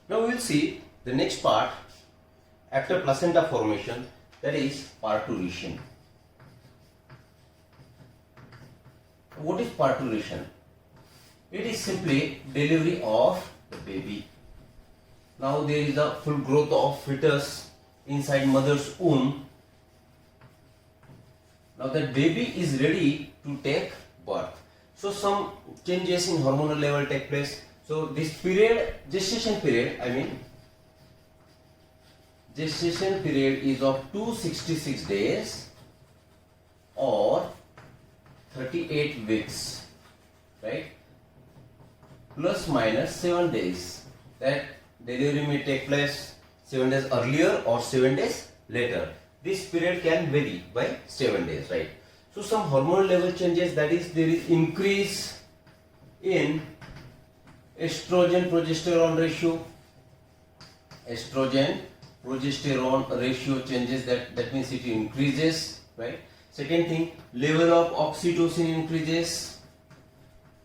Now we will see the next part after placenta formation, that is parturition. What is parturition? It is simply delivery of the baby. Now there is a full growth of fetus inside mother's womb. Now that baby is ready to take birth. So some changes in hormonal level take place. So this period, gestation period is of 266 days or 38 weeks, right? Plus minus 7 days. That delivery may take place 7 days earlier or 7 days later. This period can vary by 7 days, right? So some hormonal level changes, that is there is increase in estrogen progesterone ratio. Estrogen progesterone ratio changes, that means it increases, right? Second thing, level of oxytocin increases.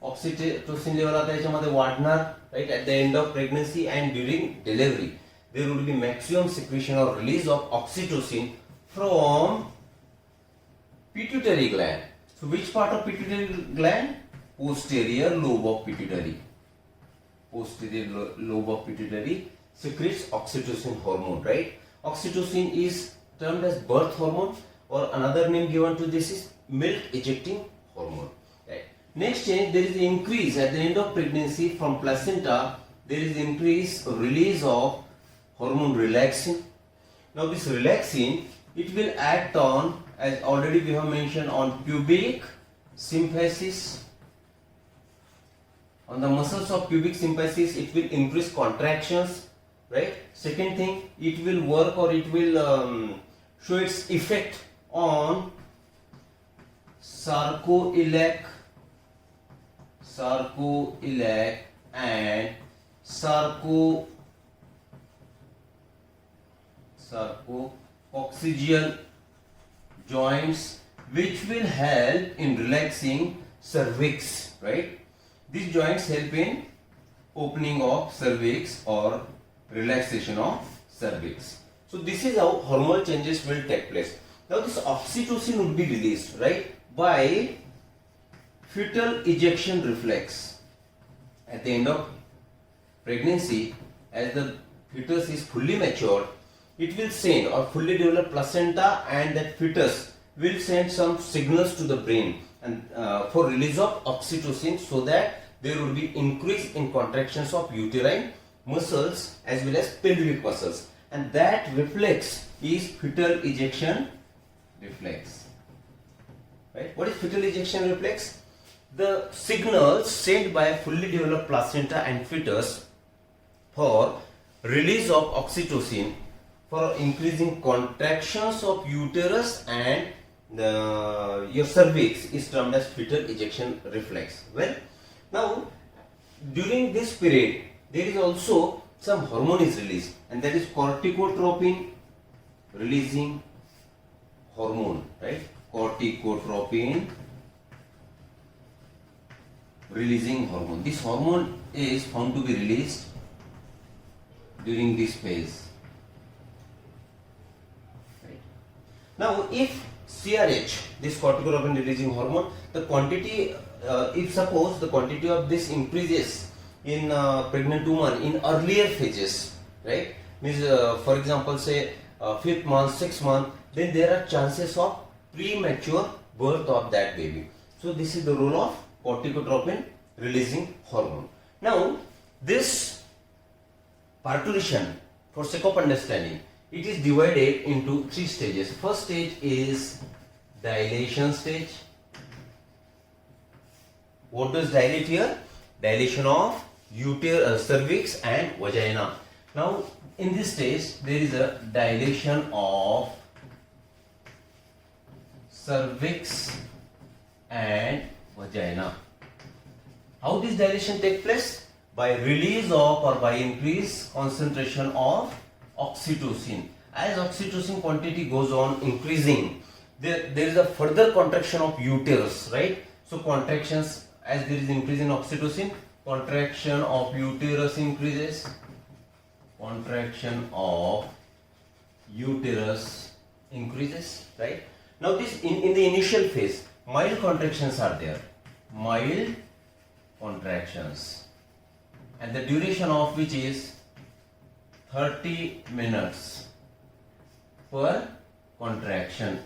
Oxytocin level आता याच्यामध्ये वाढणार, right? At the end of pregnancy and during delivery there would be maximum secretion or release of oxytocin from pituitary gland. So which part of pituitary gland? Posterior lobe of pituitary. Posterior lobe of pituitary secretes oxytocin hormone, right? Oxytocin is termed as birth hormone, or another name given to this is milk ejecting hormone, right? Next change, there is an increase at the end of pregnancy from placenta. There is increase release of hormone relaxin. Now this relaxin, it will act on, as already we have mentioned, on pubic symphysis. On the muscles of pubic symphysis, it will increase contractions, right? Second thing, it will work, or it will show its effect on sarcoiliac and sarcococcygeal joints, which will help in relaxing cervix, right? These joints help in opening of cervix or relaxation of cervix. So this is how hormonal changes will take place. Now this oxytocin will be released, right, by fetal ejection reflex. At the end of pregnancy, as the fetus is fully matured, it will send, or fully developed placenta and that fetus will send some signals to the brain and for release of oxytocin, so that there will be increase in contractions of uterine muscles as well as pelvic muscles, and that reflex is fetal ejection reflex, right? What is fetal ejection reflex? The signals sent by a fully developed placenta and fetus for release of oxytocin for increasing contractions of uterus and your cervix is termed as fetal ejection reflex. Well, now during this period there is also some hormone is released, and that is corticotropin releasing hormone, right? Corticotropin releasing hormone. This hormone is found to be released during this phase, right? Now if CRH, this corticotropin releasing hormone, the quantity, if suppose the quantity of this increases in pregnant woman in earlier phases, right, means for example say 5th month, 6th month, then there are chances of premature birth of that baby. So this is the role of corticotropin releasing hormone. Now this parturition, for sake of understanding, it is divided into 3 stages. First stage is dilation stage. What does dilate here? Dilation of cervix and vagina. Now in this stage there is a dilation of cervix and vagina. How this dilation take place? By release of, or by increased concentration of oxytocin. As oxytocin quantity goes on increasing, there is a further contraction of uterus, right? So contractions, as there is increase in oxytocin, contraction of uterus increases. contraction of uterus increases, right? Now this in the initial phase, mild contractions are there, mild contractions, and the duration of which is 30 minutes per contraction.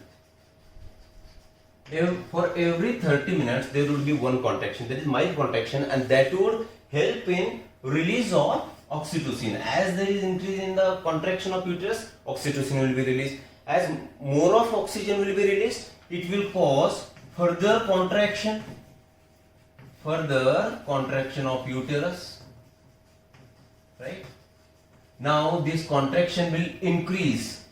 For every 30 minutes there would be one contraction, that is mild contraction, and that would help in release of oxytocin. As there is increase in the contraction of uterus, oxytocin will be released. As more of oxygen will be released, it will cause further contraction of uterus, right? Now this contraction will increase,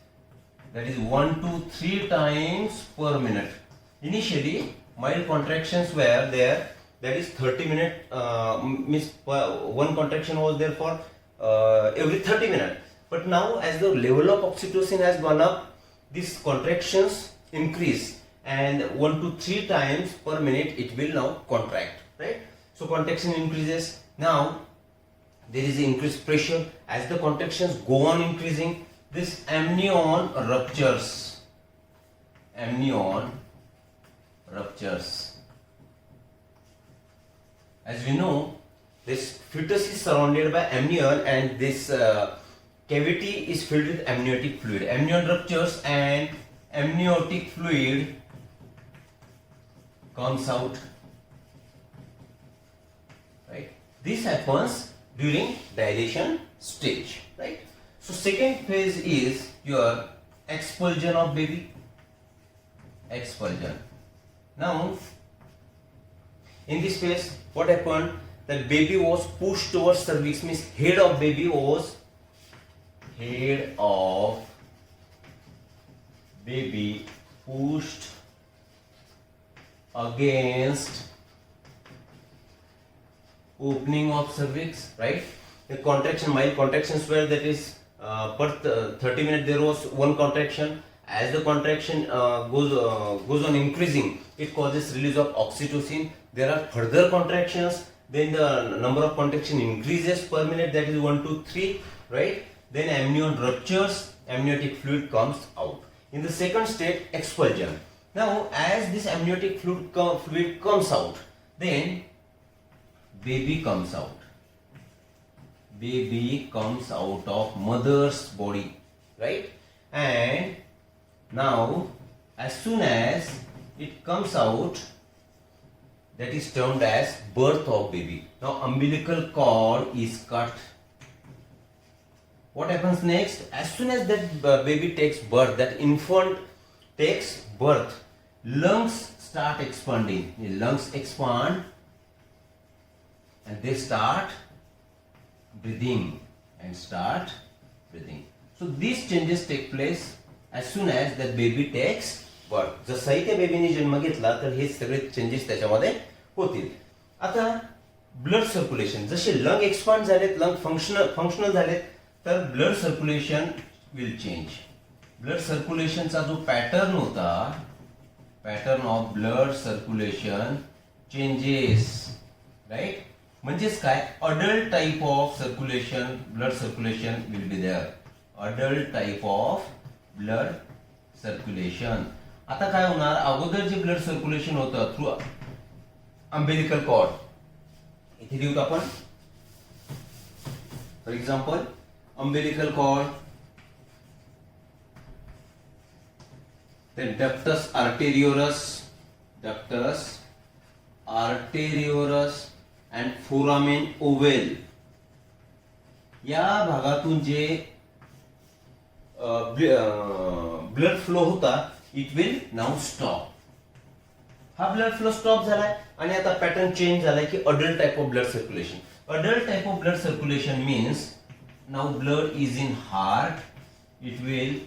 that is 1 to 3 times per minute. Initially mild contractions were there, that is 30 minute means one contraction was there for every 30 minutes. But now as the level of oxytocin has gone up, these contractions increase, and 1 to 3 times per minute it will now contract, right? So contraction increases. Now there is increased pressure. As the contractions go on increasing, this amnion ruptures. As we know, this fetus is surrounded by amnion, and this cavity is filled with amniotic fluid. Amnion ruptures and amniotic fluid comes out, right? This happens during dilation stage, right? So second phase is your expulsion of baby. Expulsion. Now in this phase what happened, that baby was pushed towards cervix, means head of baby pushed against opening of cervix, right? The contraction, mild contractions were, that is per 30 minutes there was one contraction. As the contraction goes on increasing, it causes release of oxytocin. There are further contractions, then the number of contraction increases per minute, that is 1 to 3, right? Then amnion ruptures, amniotic fluid comes out. In the second state, expulsion. Now as this amniotic fluid comes out, then baby comes out. Baby comes out of mother's body, right? And now as soon as it comes out, that is termed as birth of baby. Now umbilical cord is cut. What happens next? As soon as that baby takes birth, that infant takes birth, lungs start expanding. The lungs expand and they start breathing So these changes take place as soon as that baby takes birth. जसंही त्या बेबीने जन्म घेतला तर हे सगळे changes त्याच्यामध्ये होतील. आता blood circulation, जसे lung expand झालेत, लंग फंक्शनल झालेत, तर blood circulation will change. Blood सर्क्युलेशनचा जो पॅटर्न होता, pattern of blood circulation changes, right? म्हणजेच काय, adult type of circulation, blood circulation will be there. Adult type of blood circulation. आता काय होणार, अगोदर जे ब्लड सर्क्युलेशन होतं थ्रू अम्बिलिकल कॉर्ड, इथे देऊ आपण for example umbilical cord, then ductus arteriosus and foramen ovale. या भागातून जे ब्लड फ्लो होता, इट विल नाउ स्टॉप. हा ब्लड फ्लो स्टॉप झालाय आणि आता पॅटर्न चेंज झालाय की adult type of blood circulation. Adult type of blood circulation means now blood is in heart, it will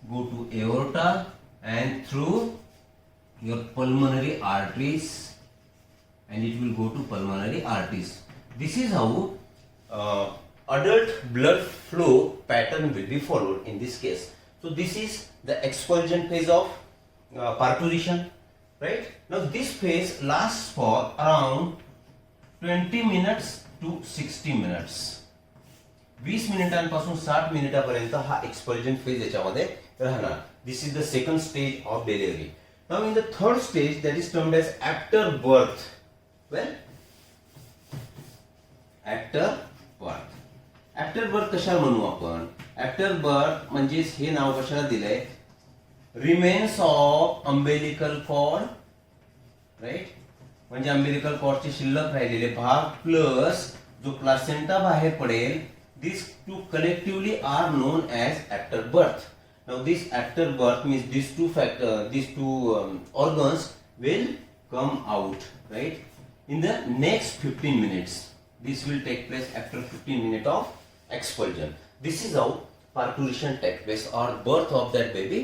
go to aorta and through your pulmonary arteries, and it will go to pulmonary arteries. This is how adult blood flow pattern will be followed in this case. So this is the expulsion phase of parturition, right? Now this phase lasts for around 20 minutes to 60 minutes. 20 मिनिटांपासून 60 मिनिटापर्यंत हा expulsion phase याच्यामध्ये राहणार. This is the second stage of delivery. Now in the third stage that is termed as after birth. Well, after birth. After birth कशाला म्हणू आपण? After birth म्हणजे हे नाव कशाला दिलंय? Remains of umbilical cord, right? म्हणजे अम्बिलिकल कॉर्डचे शिल्लक राहिलेले भाग प्लस जो प्लासेंटा बाहेर पडेल, these two collectively are known as after birth. Now this after birth means these two organs will come out, right, in the next 15 minutes. This will take place after 15 minutes of expulsion. This is how parturition takes place or birth of that baby